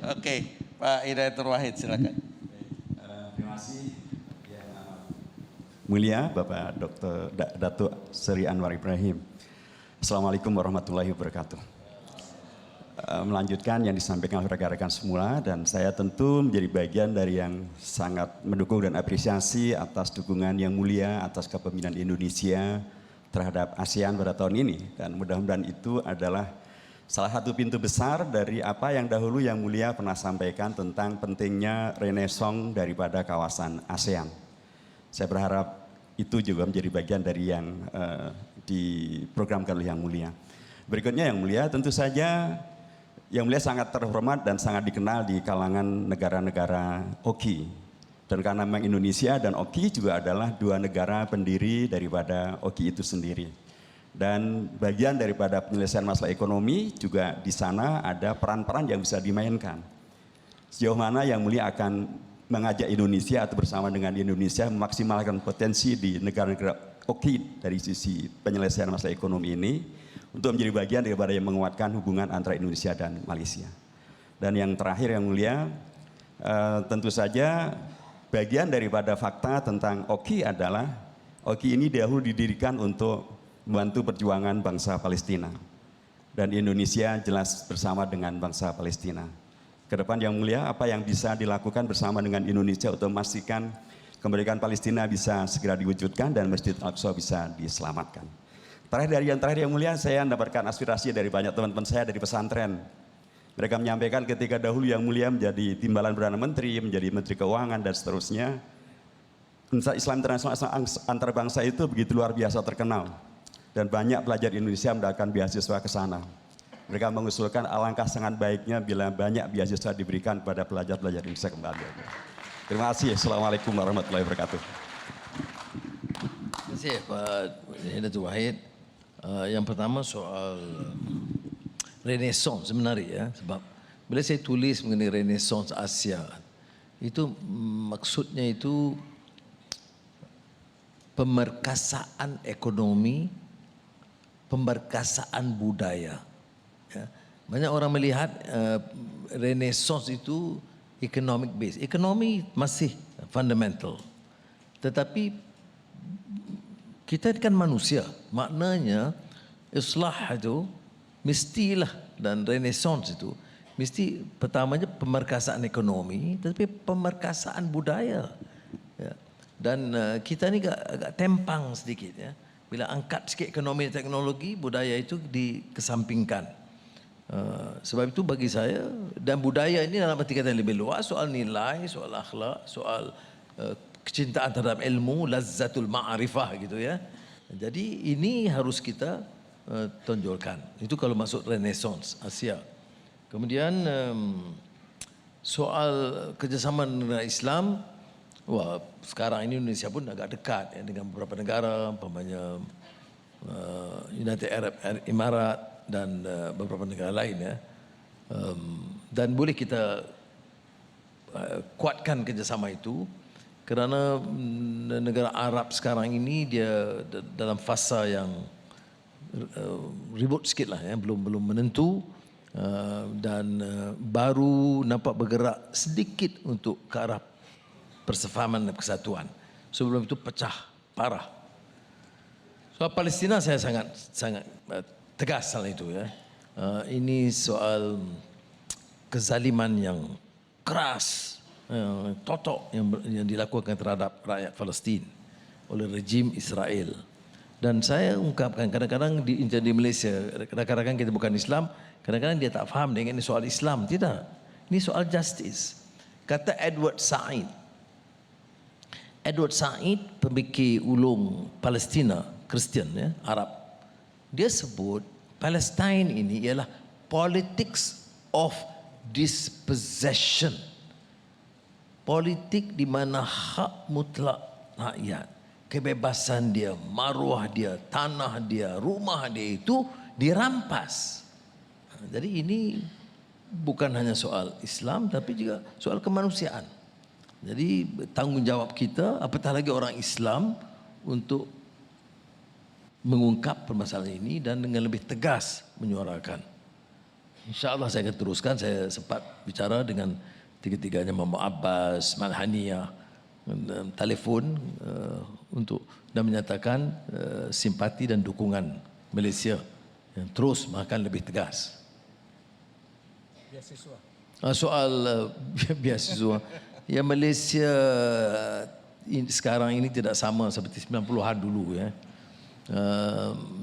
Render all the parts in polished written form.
Oke, Pak Hidayatul Wahid silakan. Terima kasih yang mulia Bapak Dr. Datuk Seri Anwar Ibrahim. Assalamualaikum warahmatullahi wabarakatuh. Melanjutkan yang disampaikan oleh rekan-rekan semula, dan saya tentu menjadi bagian dari yang sangat mendukung dan apresiasi atas dukungan yang mulia atas kepemimpinan Indonesia terhadap ASEAN pada tahun ini, dan mudah-mudahan itu adalah salah satu pintu besar dari apa yang dahulu yang mulia pernah sampaikan tentang pentingnya renaissance daripada kawasan ASEAN. Saya berharap itu juga menjadi bagian dari yang diprogramkan oleh yang mulia. Berikutnya yang mulia, tentu saja yang mulia sangat terhormat dan sangat dikenal di kalangan negara-negara OKI. Dan karena memang Indonesia dan OKI juga adalah dua negara pendiri daripada OKI itu sendiri. Dan bagian daripada penyelesaian masalah ekonomi juga di sana ada peran-peran yang bisa dimainkan. Sejauh mana yang mulia akan mengajak Indonesia atau bersama dengan Indonesia memaksimalkan potensi di negara-negara OKI dari sisi penyelesaian masalah ekonomi ini, untuk menjadi bagian daripada yang menguatkan hubungan antara Indonesia dan Malaysia. Dan yang terakhir yang mulia, tentu saja bagian daripada fakta tentang OKI adalah OKI ini dahulu didirikan untuk membantu perjuangan bangsa Palestina, dan Indonesia jelas bersama dengan bangsa Palestina. Kedepan yang mulia, apa yang bisa dilakukan bersama dengan Indonesia untuk memastikan kemerdekaan Palestina bisa segera diwujudkan dan Masjid Al-Aqsa bisa diselamatkan. Terakhir yang mulia, saya mendapatkan aspirasi dari banyak teman-teman saya dari pesantren. Mereka menyampaikan ketika dahulu yang mulia menjadi timbalan Perdana Menteri, menjadi Menteri Keuangan dan seterusnya, Islam internasional antar bangsa itu begitu luar biasa terkenal, dan banyak pelajar Indonesia mendapatkan beasiswa ke sana. Mereka mengusulkan alangkah sangat baiknya bila banyak beasiswa diberikan kepada pelajar-pelajar Indonesia kembali. Terima kasih. Assalamualaikum warahmatullahi wabarakatuh. Terima kasih Pak Hidayatul Wahid. Yang pertama soal Renaissance sebenarnya ya, sebab bila saya tulis mengenai Renaissance Asia, itu maksudnya itu pemerkasaan ekonomi, pemerkasaan budaya. Ya. Banyak orang melihat Renaissance itu economic base. Ekonomi masih fundamental, tetapi kita kan manusia, maknanya islah itu mestilah, dan renaissance itu mesti pertamanya pemerkasaan ekonomi, tapi pemerkasaan budaya. Ya. Dan kita ni agak tempang sedikit ya, bila angkat sikit ekonomi dan teknologi, budaya itu dikesampingkan. Sebab itu bagi saya, dan budaya ini dalam arti kata yang lebih luas, soal nilai, soal akhlak, soal kecintaan terhadap ilmu, lazzatul ma'rifah gitu ya. Jadi ini harus kita tonjolkan. Itu kalau masuk Renaissance Asia. Kemudian soal kerjasama negara Islam, wah sekarang ini Indonesia pun agak dekat ya, dengan beberapa negara, umpamanya United Arab Emirates dan beberapa negara lain ya. Dan boleh kita kuatkan kerjasama itu, kerana negara Arab sekarang ini dia dalam fasa yang ribut sikit lah ya, belum menentu, dan baru nampak bergerak sedikit untuk ke arah persefahaman dan kesatuan. Sebelum itu pecah parah. Soal Palestina saya sangat tegas hal itu ya. Ini soal kezaliman yang keras, totok yang dilakukan terhadap rakyat Palestin oleh rejim Israel. Dan saya ungkapkan, kadang-kadang di Malaysia, kadang-kadang kita bukan Islam, kadang-kadang dia tak faham dengan ini soal Islam. Tidak, ini soal justice. Kata Edward Said, pemikir ulung Palestina, Kristian ya, Arab, dia sebut Palestine ini ialah politics of dispossession. Politik di mana hak mutlak rakyat, kebebasan dia, maruah dia, tanah dia, rumah dia itu dirampas. Jadi ini bukan hanya soal Islam, tapi juga soal kemanusiaan. Jadi tanggungjawab kita, apatah lagi orang Islam, untuk mengungkap permasalahan ini dan dengan lebih tegas menyuarakan. InsyaAllah saya akan teruskan. Saya sempat bicara dengan tiga-tiganya, Muhammad Abbas, Malhania, telefon untuk dan menyatakan simpati dan dukungan Malaysia yang terus makan lebih tegas. Soal beasiswa, ya Malaysia sekarang ini tidak sama seperti 90-an dulu ya.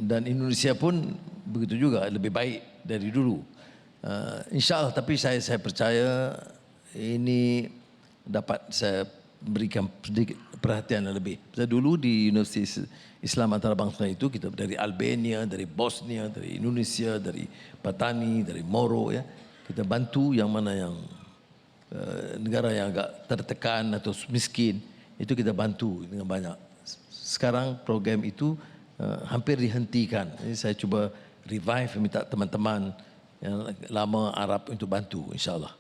Dan Indonesia pun begitu juga, lebih baik dari dulu. InsyaAllah, tapi saya percaya ini dapat saya berikan sedikit perhatian yang lebih. Dulu di Universiti Islam Antarabangsa itu kita dari Albania, dari Bosnia, dari Indonesia, dari Patani, dari Moro ya. Kita bantu yang mana yang negara yang agak tertekan atau miskin, itu kita bantu dengan banyak. Sekarang program itu hampir dihentikan. Jadi saya cuba revive, minta teman-teman yang lama Arab untuk bantu, insyaAllah.